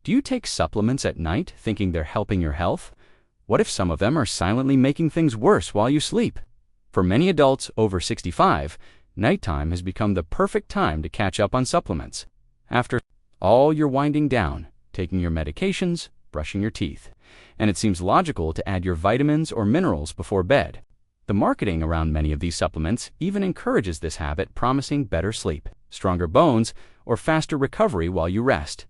Do you take supplements at night thinking they're helping your health? What if some of them are silently making things worse while you sleep? For many adults over 65, nighttime has become the perfect time to catch up on supplements. After all, you're winding down, taking your medications, brushing your teeth, and it seems logical to add your vitamins or minerals before bed. The marketing around many of these supplements even encourages this habit, promising better sleep, stronger bones, or faster recovery while you rest.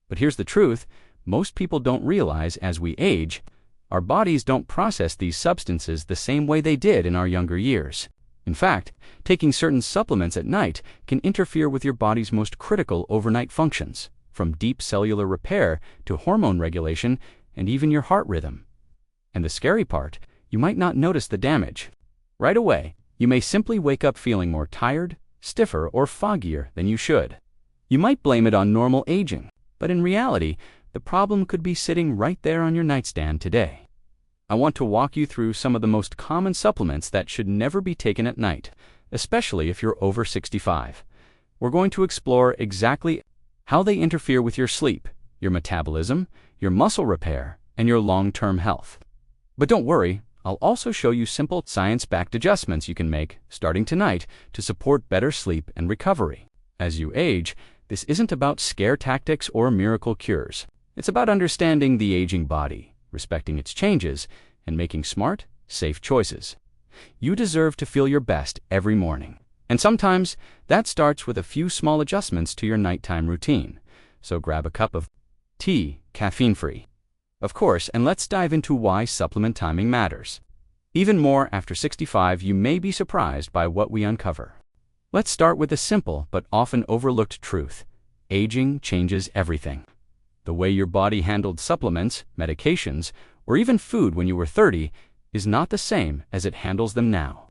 But here's the truth: most people don't realize as we age, our bodies don't process these substances the same way they did in our younger years. In fact, taking certain supplements at night can interfere with your body's most critical overnight functions, from deep cellular repair to hormone regulation and even your heart rhythm. And the scary part, you might not notice the damage. Right away, you may simply wake up feeling more tired, stiffer, or foggier than you should. You might blame it on normal aging, but in reality, the problem could be sitting right there on your nightstand today. I want to walk you through some of the most common supplements that should never be taken at night, especially if you're over 65. We're going to explore exactly how they interfere with your sleep, your metabolism, your muscle repair, and your long-term health. But don't worry, I'll also show you simple science-backed adjustments you can make starting tonight to support better sleep and recovery. As you age, this isn't about scare tactics or miracle cures. It's about understanding the aging body, respecting its changes, and making smart, safe choices. You deserve to feel your best every morning. And sometimes that starts with a few small adjustments to your nighttime routine. So grab a cup of tea, caffeine-free, of course, and let's dive into why supplement timing matters. Even more after 65, you may be surprised by what we uncover. Let's start with a simple but often overlooked truth. Aging changes everything. The way your body handled supplements, medications, or even food when you were 30 is not the same as it handles them now.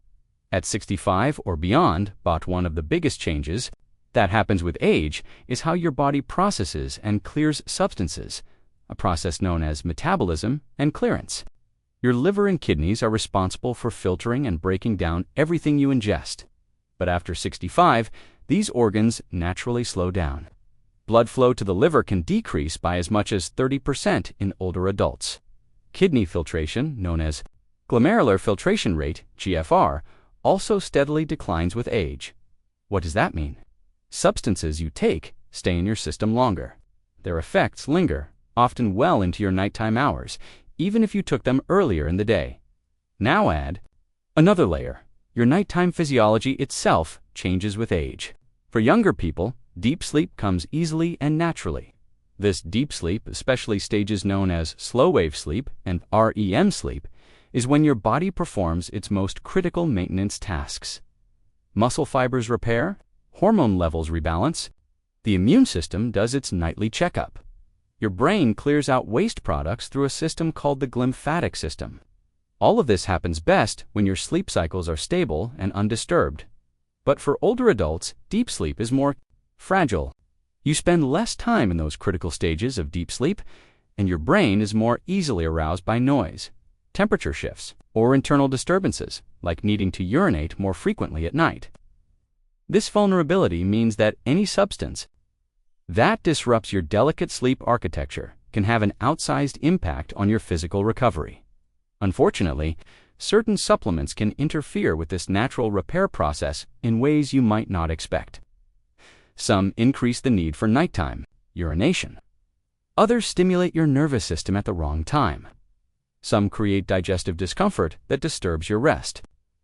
At 65 or beyond, but one of the biggest changes that happens with age is how your body processes and clears substances, a process known as metabolism and clearance. Your liver and kidneys are responsible for filtering and breaking down everything you ingest. But after 65, these organs naturally slow down. Blood flow to the liver can decrease by as much as 30% in older adults. Kidney filtration, known as glomerular filtration rate, GFR, also steadily declines with age. What does that mean? Substances you take stay in your system longer. Their effects linger, often well into your nighttime hours, even if you took them earlier in the day. Now add another layer. Your nighttime physiology itself changes with age. For younger people, deep sleep comes easily and naturally. This deep sleep, especially stages known as slow-wave sleep and REM sleep, is when your body performs its most critical maintenance tasks. Muscle fibers repair, hormone levels rebalance, the immune system does its nightly checkup. Your brain clears out waste products through a system called the glymphatic system. All of this happens best when your sleep cycles are stable and undisturbed. But for older adults, deep sleep is more fragile. You spend less time in those critical stages of deep sleep, and your brain is more easily aroused by noise, temperature shifts, or internal disturbances, like needing to urinate more frequently at night. This vulnerability means that any substance that disrupts your delicate sleep architecture can have an outsized impact on your physical recovery. Unfortunately, certain supplements can interfere with this natural repair process in ways you might not expect. Some increase the need for nighttime urination. Others stimulate your nervous system at the wrong time. Some create digestive discomfort that disturbs your rest.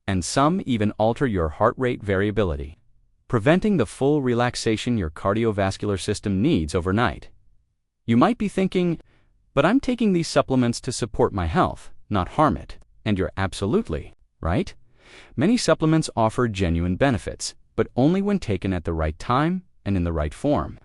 And some even alter your heart rate variability, preventing the full relaxation your cardiovascular system needs overnight. You might be thinking, but I'm taking these supplements to support my health, not harm it. And you're absolutely right. Many supplements offer genuine benefits, but only when taken at the right time and in the right form.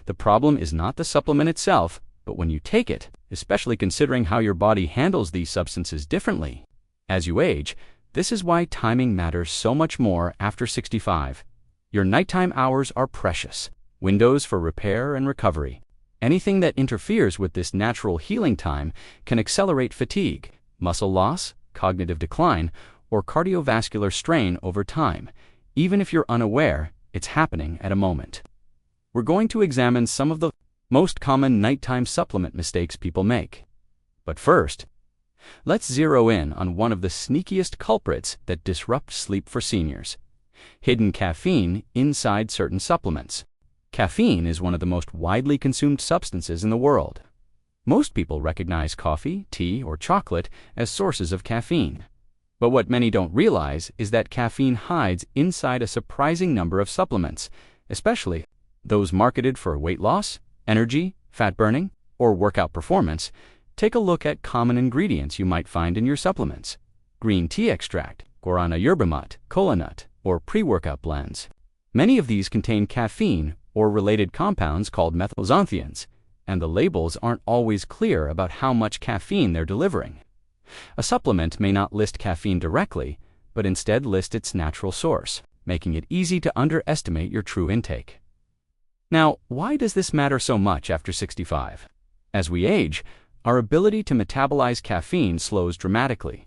The problem is not the supplement itself, but when you take it, especially considering how your body handles these substances differently. As you age, this is why timing matters so much more after 65. Your nighttime hours are precious, windows for repair and recovery. Anything that interferes with this natural healing time can accelerate fatigue, muscle loss, cognitive decline, or cardiovascular strain over time, even if you're unaware it's happening at a moment. We're going to examine some of the Most common nighttime supplement mistakes people make. But first, let's zero in on one of the sneakiest culprits that disrupt sleep for seniors: hidden caffeine inside certain supplements. Caffeine is one of the most widely consumed substances in the world. Most people recognize coffee, tea, or chocolate as sources of caffeine. But what many don't realize is that caffeine hides inside a surprising number of supplements, especially those marketed for weight loss, energy, fat burning, or workout performance. Take a look at common ingredients you might find in your supplements: green tea extract, guarana yerba mate, kola nut, or pre-workout blends. Many of these contain caffeine or related compounds called methylxanthions, and the labels aren't always clear about how much caffeine they're delivering. A supplement may not list caffeine directly, but instead list its natural source, making it easy to underestimate your true intake. Now, why does this matter so much after 65? As we age, our ability to metabolize caffeine slows dramatically.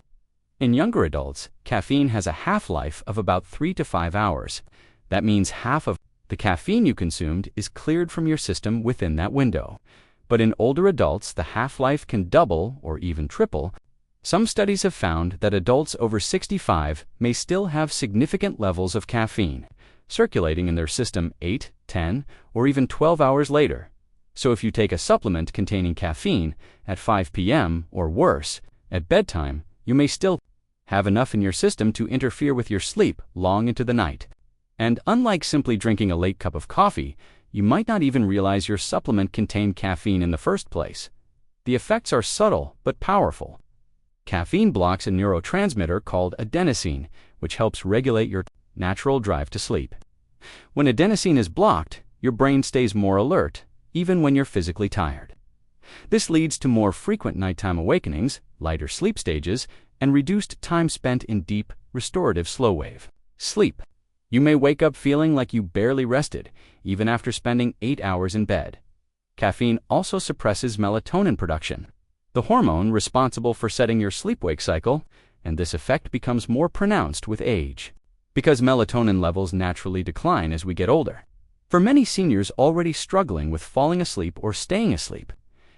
In younger adults, caffeine has a half-life of about 3 to 5 hours. That means half of the caffeine you consumed is cleared from your system within that window. But in older adults, the half-life can double or even triple. Some studies have found that adults over 65 may still have significant levels of caffeine circulating in their system 8, 10, or even 12 hours later. So if you take a supplement containing caffeine at 5 p.m. or worse, at bedtime, you may still have enough in your system to interfere with your sleep long into the night. And unlike simply drinking a late cup of coffee, you might not even realize your supplement contained caffeine in the first place. The effects are subtle but powerful. Caffeine blocks a neurotransmitter called adenosine, which helps regulate your natural drive to sleep. When adenosine is blocked, your brain stays more alert, even when you're physically tired. This leads to more frequent nighttime awakenings, lighter sleep stages, and reduced time spent in deep, restorative slow-wave sleep. You may wake up feeling like you barely rested, even after spending 8 hours in bed. Caffeine also suppresses melatonin production, the hormone responsible for setting your sleep-wake cycle, and this effect becomes more pronounced with age, because melatonin levels naturally decline as we get older. For many seniors already struggling with falling asleep or staying asleep,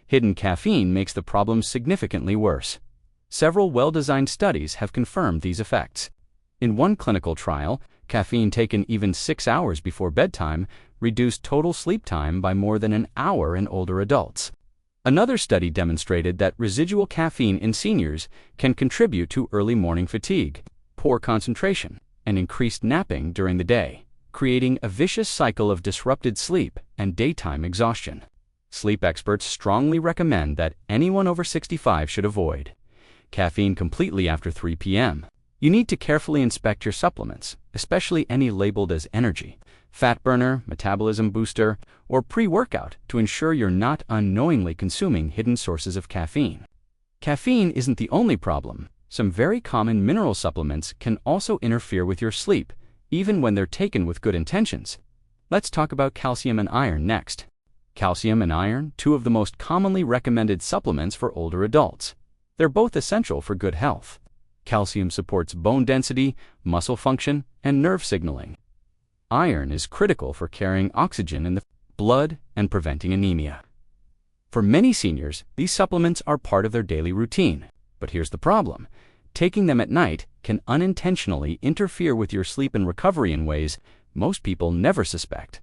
hidden caffeine makes the problem significantly worse. Several well-designed studies have confirmed these effects. In one clinical trial, caffeine taken even 6 hours before bedtime reduced total sleep time by more than an hour in older adults. Another study demonstrated that residual caffeine in seniors can contribute to early morning fatigue, poor concentration, and increased napping during the day, creating a vicious cycle of disrupted sleep and daytime exhaustion. Sleep experts strongly recommend that anyone over 65 should avoid caffeine completely after 3 p.m. You need to carefully inspect your supplements, especially any labeled as energy, fat burner, metabolism booster, or pre-workout, to ensure you're not unknowingly consuming hidden sources of caffeine. Caffeine isn't the only problem. Some very common mineral supplements can also interfere with your sleep, even when they're taken with good intentions. Let's talk about calcium and iron next. Calcium and iron, two of the most commonly recommended supplements for older adults. They're both essential for good health. Calcium supports bone density, muscle function, and nerve signaling. Iron is critical for carrying oxygen in the blood and preventing anemia. For many seniors, these supplements are part of their daily routine. But here's the problem. Taking them at night can unintentionally interfere with your sleep and recovery in ways most people never suspect.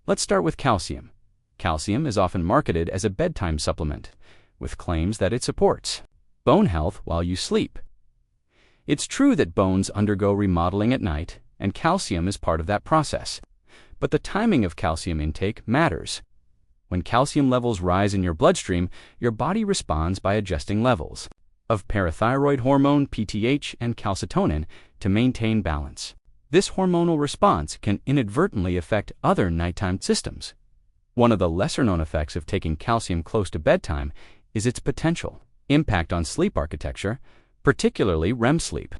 Let's start with calcium. Calcium is often marketed as a bedtime supplement, with claims that it supports bone health while you sleep. It's true that bones undergo remodeling at night, and calcium is part of that process. But the timing of calcium intake matters. When calcium levels rise in your bloodstream, your body responds by adjusting levels of parathyroid hormone, PTH, and calcitonin to maintain balance. This hormonal response can inadvertently affect other nighttime systems. One of the lesser-known effects of taking calcium close to bedtime is its potential impact on sleep architecture, particularly REM sleep.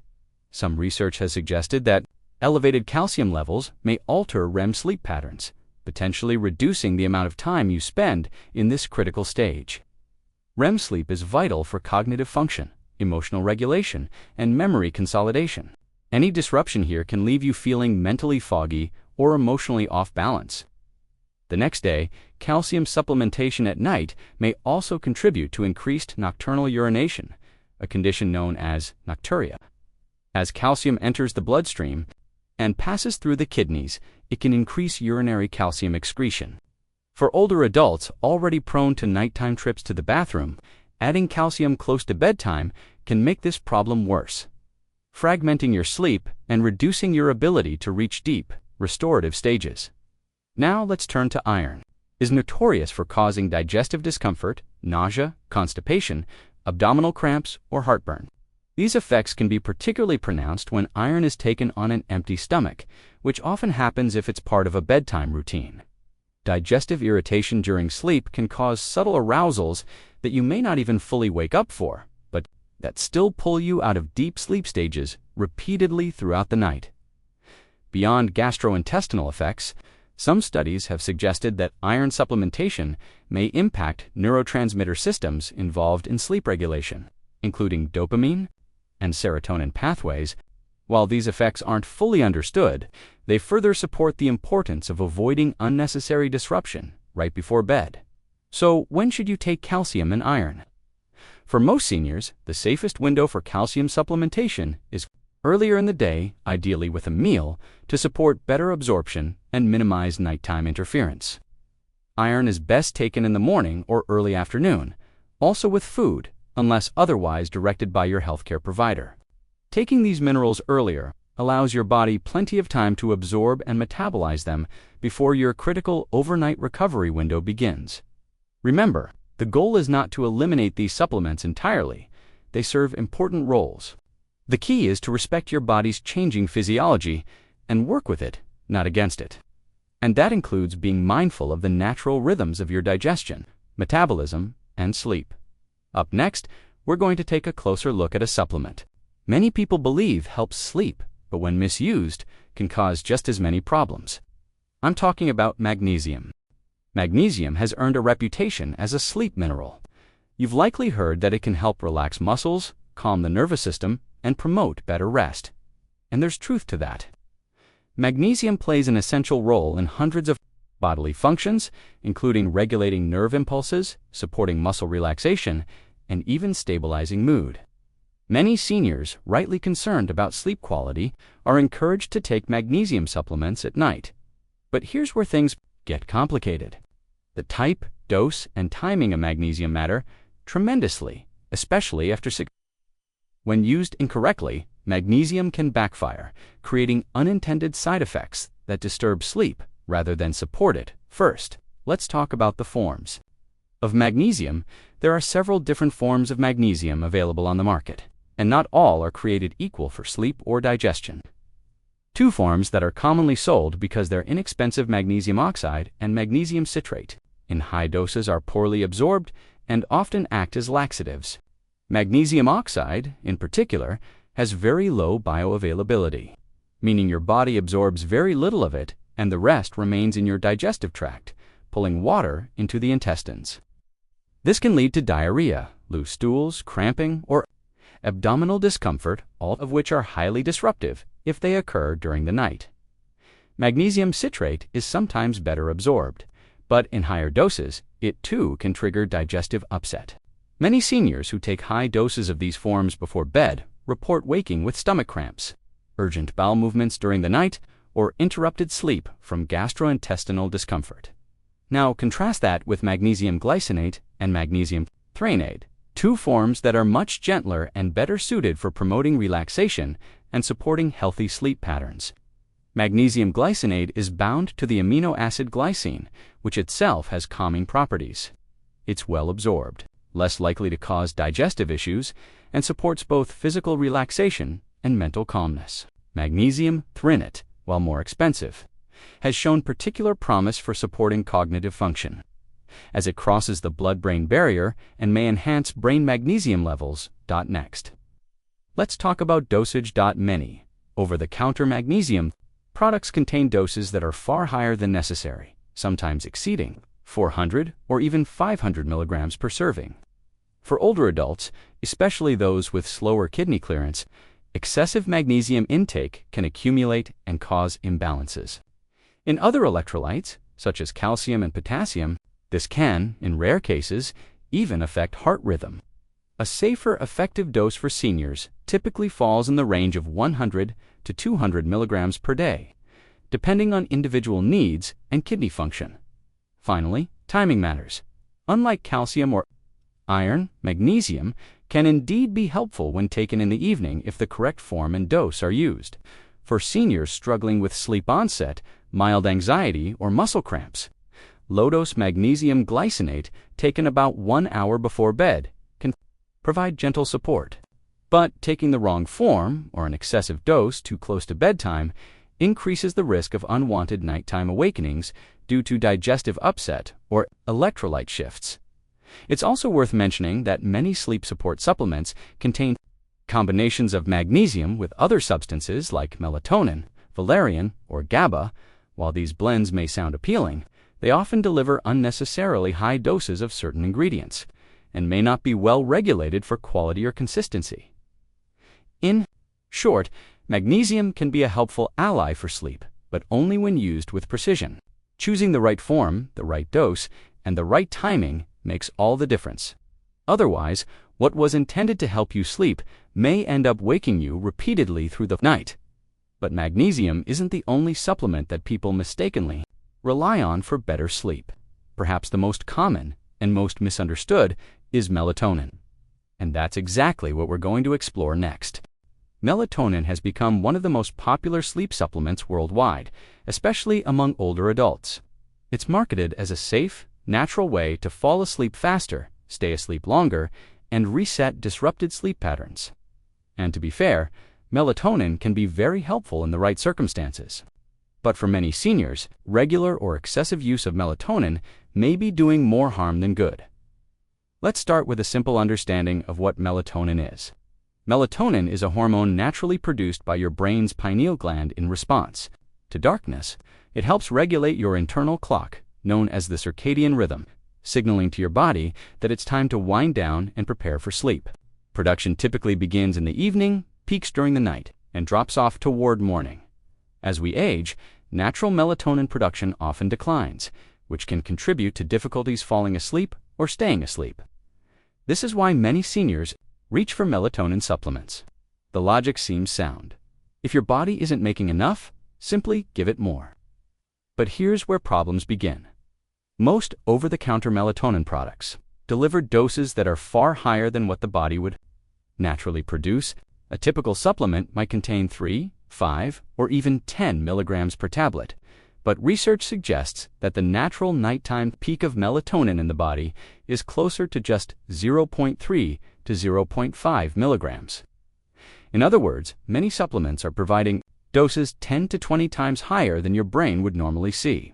Some research has suggested that elevated calcium levels may alter REM sleep patterns, potentially reducing the amount of time you spend in this critical stage. REM sleep is vital for cognitive function, emotional regulation, and memory consolidation. Any disruption here can leave you feeling mentally foggy or emotionally off balance. The next day, calcium supplementation at night may also contribute to increased nocturnal urination, a condition known as nocturia. As calcium enters the bloodstream and passes through the kidneys, it can increase urinary calcium excretion. For older adults already prone to nighttime trips to the bathroom, adding calcium close to bedtime can make this problem worse, fragmenting your sleep and reducing your ability to reach deep, restorative stages. Now let's turn to iron. It is notorious for causing digestive discomfort, nausea, constipation, abdominal cramps, or heartburn. These effects can be particularly pronounced when iron is taken on an empty stomach, which often happens if it's part of a bedtime routine. Digestive irritation during sleep can cause subtle arousals that you may not even fully wake up for, but that still pull you out of deep sleep stages repeatedly throughout the night. Beyond gastrointestinal effects, some studies have suggested that iron supplementation may impact neurotransmitter systems involved in sleep regulation, including dopamine and serotonin pathways. While these effects aren't fully understood, they further support the importance of avoiding unnecessary disruption right before bed. So, when should you take calcium and iron? For most seniors, the safest window for calcium supplementation is earlier in the day, ideally with a meal, to support better absorption and minimize nighttime interference. Iron is best taken in the morning or early afternoon, also with food, unless otherwise directed by your healthcare provider. Taking these minerals earlier allows your body plenty of time to absorb and metabolize them before your critical overnight recovery window begins. Remember, the goal is not to eliminate these supplements entirely. They serve important roles. The key is to respect your body's changing physiology and work with it, not against it. And that includes being mindful of the natural rhythms of your digestion, metabolism, and sleep. Up next, we're going to take a closer look at a supplement many people believe helps sleep, but when misused, can cause just as many problems. I'm talking about magnesium. Magnesium has earned a reputation as a sleep mineral. You've likely heard that it can help relax muscles, calm the nervous system, and promote better rest. And there's truth to that. Magnesium plays an essential role in hundreds of bodily functions, including regulating nerve impulses, supporting muscle relaxation, and even stabilizing mood. Many seniors, rightly concerned about sleep quality, are encouraged to take magnesium supplements at night. But here's where things get complicated. The type, dose, and timing of magnesium matter tremendously, especially after when used incorrectly, magnesium can backfire, creating unintended side effects that disturb sleep rather than support it. First, let's talk about the forms of magnesium. There are several different forms of magnesium available on the market, and not all are created equal for sleep or digestion. Two forms that are commonly sold because they're inexpensive: magnesium oxide and magnesium citrate. In high doses are poorly absorbed and often act as laxatives. Magnesium oxide, in particular, has very low bioavailability, meaning your body absorbs very little of it and the rest remains in your digestive tract, pulling water into the intestines. This can lead to diarrhea, loose stools, cramping, or abdominal discomfort, all of which are highly disruptive if they occur during the night. Magnesium citrate is sometimes better absorbed, but in higher doses, it too can trigger digestive upset. Many seniors who take high doses of these forms before bed report waking with stomach cramps, urgent bowel movements during the night, or interrupted sleep from gastrointestinal discomfort. Now contrast that with magnesium glycinate and magnesium threonate, two forms that are much gentler and better suited for promoting relaxation and supporting healthy sleep patterns. Magnesium glycinate is bound to the amino acid glycine, which itself has calming properties. It's well absorbed, less likely to cause digestive issues, and supports both physical relaxation and mental calmness. Magnesium threonate, while more expensive, has shown particular promise for supporting cognitive function, as it crosses the blood-brain barrier and may enhance brain magnesium levels. Next, let's talk about dosage. Many over-the-counter magnesium products contain doses that are far higher than necessary, sometimes exceeding 400 or even 500 milligrams per serving. For older adults, especially those with slower kidney clearance, excessive magnesium intake can accumulate and cause imbalances. In other electrolytes, such as calcium and potassium. This can, in rare cases, even affect heart rhythm. A safer, effective dose for seniors typically falls in the range of 100 to 200 milligrams per day, depending on individual needs and kidney function. Finally, timing matters. Unlike calcium or iron, magnesium can indeed be helpful when taken in the evening if the correct form and dose are used. For seniors struggling with sleep onset, mild anxiety, or muscle cramps, low-dose magnesium glycinate taken about 1 hour before bed can provide gentle support. But taking the wrong form or an excessive dose too close to bedtime increases the risk of unwanted nighttime awakenings due to digestive upset or electrolyte shifts. It's also worth mentioning that many sleep support supplements contain combinations of magnesium with other substances like melatonin, valerian, or GABA. While these blends may sound appealing, they often deliver unnecessarily high doses of certain ingredients and may not be well regulated for quality or consistency. In short, magnesium can be a helpful ally for sleep, but only when used with precision. Choosing the right form, the right dose, and the right timing makes all the difference. Otherwise, what was intended to help you sleep may end up waking you repeatedly through the night. But magnesium isn't the only supplement that people mistakenly rely on for better sleep. Perhaps the most common and most misunderstood is melatonin. And that's exactly what we're going to explore next. Melatonin has become one of the most popular sleep supplements worldwide, especially among older adults. It's marketed as a safe, natural way to fall asleep faster, stay asleep longer, and reset disrupted sleep patterns. And to be fair, melatonin can be very helpful in the right circumstances. But for many seniors, regular or excessive use of melatonin may be doing more harm than good. Let's start with a simple understanding of what melatonin is. Melatonin is a hormone naturally produced by your brain's pineal gland in response to darkness. It helps regulate your internal clock, known as the circadian rhythm, signaling to your body that it's time to wind down and prepare for sleep. Production typically begins in the evening, peaks during the night, and drops off toward morning. As we age, natural melatonin production often declines, which can contribute to difficulties falling asleep or staying asleep. This is why many seniors reach for melatonin supplements. The logic seems sound. If your body isn't making enough, simply give it more. But here's where problems begin. Most over-the-counter melatonin products deliver doses that are far higher than what the body would naturally produce. A typical supplement might contain 3, 5, or even 10 milligrams per tablet, but research suggests that the natural nighttime peak of melatonin in the body is closer to just 0.3 to 0.5 milligrams. In other words, many supplements are providing doses 10 to 20 times higher than your brain would normally see.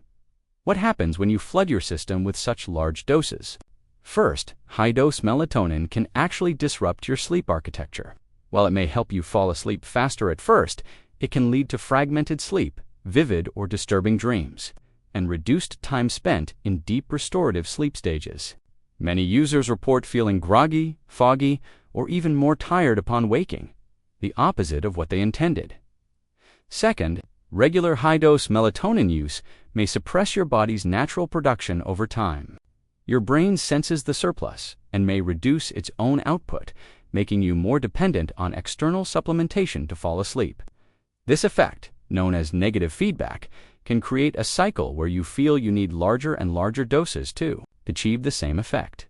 What happens when you flood your system with such large doses? First, high-dose melatonin can actually disrupt your sleep architecture. While it may help you fall asleep faster at first, it can lead to fragmented sleep, vivid or disturbing dreams, and reduced time spent in deep restorative sleep stages. Many users report feeling groggy, foggy, or even more tired upon waking, the opposite of what they intended. Second, regular high-dose melatonin use may suppress your body's natural production over time. Your brain senses the surplus and may reduce its own output, making you more dependent on external supplementation to fall asleep. This effect, known as negative feedback, can create a cycle where you feel you need larger and larger doses to achieve the same effect.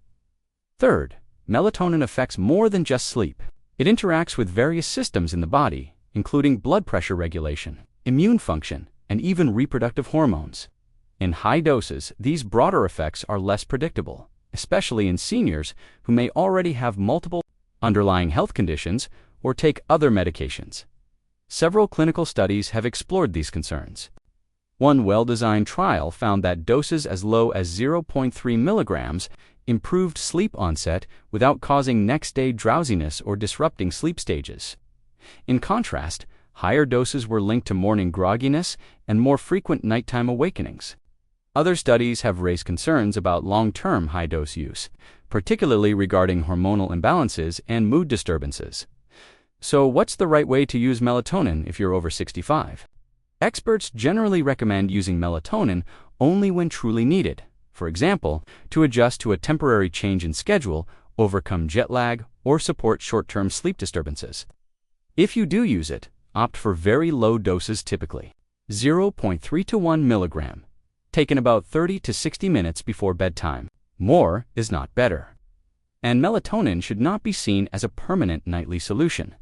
Third, melatonin affects more than just sleep. It interacts with various systems in the body, including blood pressure regulation, immune function, and even reproductive hormones. In high doses, these broader effects are less predictable, especially in seniors who may already have multiple underlying health conditions or take other medications. Several clinical studies have explored these concerns. One well-designed trial found that doses as low as 0.3 milligrams improved sleep onset without causing next-day drowsiness or disrupting sleep stages. In contrast, higher doses were linked to morning grogginess and more frequent nighttime awakenings. Other studies have raised concerns about long-term high-dose use, particularly regarding hormonal imbalances and mood disturbances. So what's the right way to use melatonin if you're over 65? Experts generally recommend using melatonin only when truly needed. For example, to adjust to a temporary change in schedule, overcome jet lag, or support short-term sleep disturbances. If you do use it, opt for very low doses, typically 0.3 to 1 milligram, taken about 30 to 60 minutes before bedtime. More is not better. And melatonin should not be seen as a permanent nightly solution,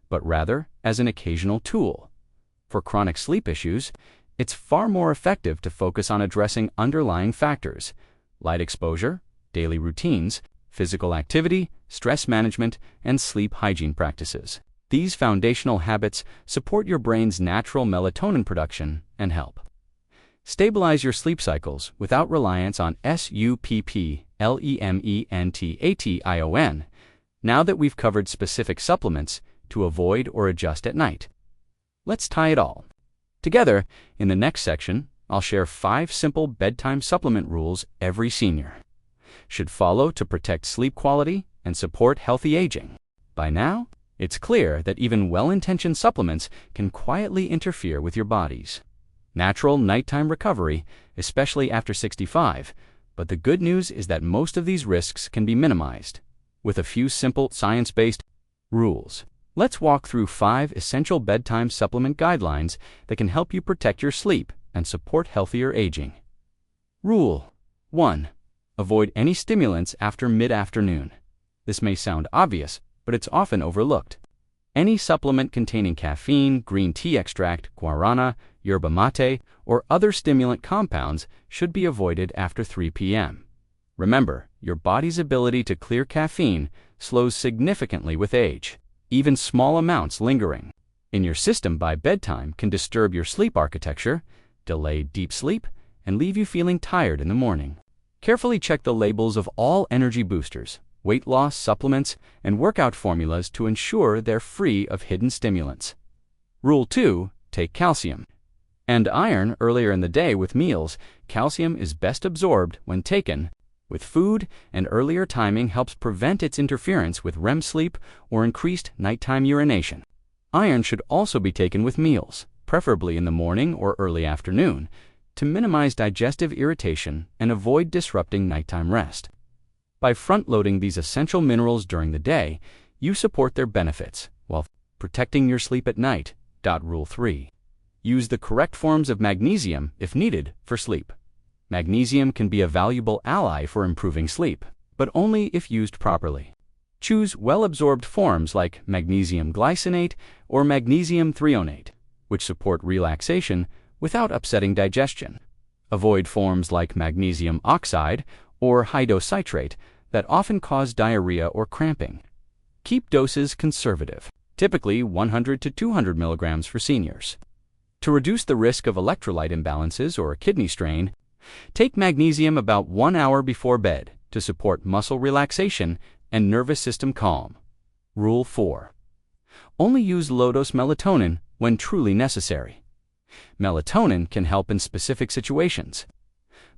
but rather as an occasional tool. For chronic sleep issues, it's far more effective to focus on addressing underlying factors: light exposure, daily routines, physical activity, stress management, and sleep hygiene practices. These foundational habits support your brain's natural melatonin production and help stabilize your sleep cycles without reliance on supplementation. Now that we've covered specific supplements to avoid or adjust at night, let's tie it all together. In the next section, I'll share 5 simple bedtime supplement rules every senior should follow to protect sleep quality and support healthy aging. By now, it's clear that even well-intentioned supplements can quietly interfere with your body's natural nighttime recovery, especially after 65. But the good news is that most of these risks can be minimized with a few simple science-based rules. Let's walk through 5 essential bedtime supplement guidelines that can help you protect your sleep and support healthier aging. Rule 1. Avoid any stimulants after mid-afternoon. This may sound obvious, but it's often overlooked. Any supplement containing caffeine, green tea extract, guarana, yerba mate, or other stimulant compounds should be avoided after 3 p.m. Remember, your body's ability to clear caffeine slows significantly with age. Even small amounts lingering in your system by bedtime can disturb your sleep architecture, delay deep sleep, and leave you feeling tired in the morning. Carefully check the labels of all energy boosters, weight loss supplements, and workout formulas to ensure they're free of hidden stimulants. Rule 2. Take calcium and iron earlier in the day with meals. Calcium is best absorbed when taken with food, and earlier timing helps prevent its interference with REM sleep or increased nighttime urination. Iron should also be taken with meals, preferably in the morning or early afternoon, to minimize digestive irritation and avoid disrupting nighttime rest. By front-loading these essential minerals during the day, you support their benefits while protecting your sleep at night. Rule 3. Use the correct forms of magnesium if needed for sleep. Magnesium can be a valuable ally for improving sleep, but only if used properly. Choose well-absorbed forms like magnesium glycinate or magnesium threonate, which support relaxation without upsetting digestion. Avoid forms like magnesium oxide or high-dose citrate that often cause diarrhea or cramping. Keep doses conservative, typically 100 to 200 milligrams for seniors. To reduce the risk of electrolyte imbalances or a kidney strain, take magnesium about 1 hour before bed to support muscle relaxation and nervous system calm. Rule 4. Only use low-dose melatonin when truly necessary. Melatonin can help in specific situations,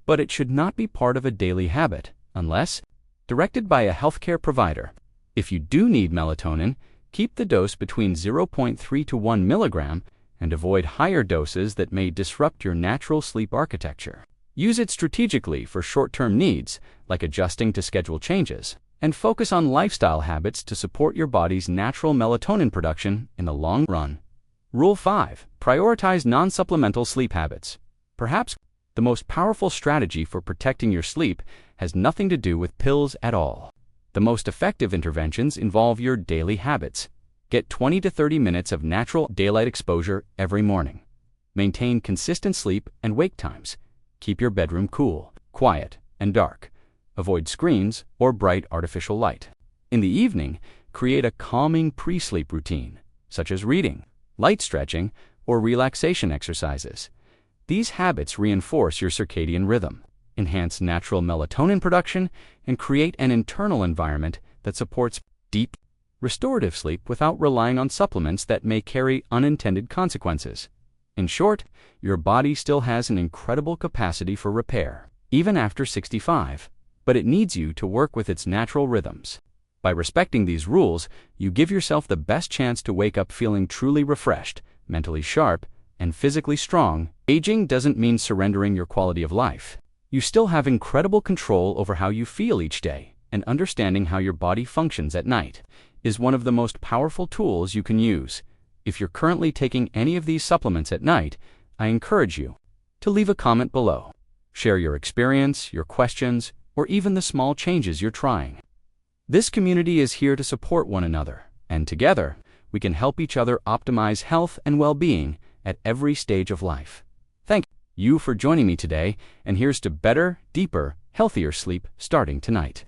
but it should not be part of a daily habit unless directed by a healthcare provider. If you do need melatonin, keep the dose between 0.3 to 1 milligram and avoid higher doses that may disrupt your natural sleep architecture. Use it strategically for short-term needs, like adjusting to schedule changes, and focus on lifestyle habits to support your body's natural melatonin production in the long run. Rule 5. Prioritize non-supplemental sleep habits. Perhaps the most powerful strategy for protecting your sleep has nothing to do with pills at all. The most effective interventions involve your daily habits. Get 20 to 30 minutes of natural daylight exposure every morning. Maintain consistent sleep and wake times. Keep your bedroom cool, quiet, and dark. Avoid screens or bright artificial light. In the evening, create a calming pre-sleep routine, such as reading, light stretching, or relaxation exercises. These habits reinforce your circadian rhythm, enhance natural melatonin production, and create an internal environment that supports deep, restorative sleep without relying on supplements that may carry unintended consequences. In short, your body still has an incredible capacity for repair, even after 65, but it needs you to work with its natural rhythms. By respecting these rules, you give yourself the best chance to wake up feeling truly refreshed, mentally sharp, and physically strong Aging doesn't mean surrendering your quality of life. You still have incredible control over how you feel each day, and understanding how your body functions at night is one of the most powerful tools you can use. If you're currently taking any of these supplements at night, I encourage you to leave a comment below. Share your experience, your questions, or even the small changes you're trying. This community is here to support one another, and together, we can help each other optimize health and well-being at every stage of life. Thank you for joining me today, and here's to better, deeper, healthier sleep starting tonight.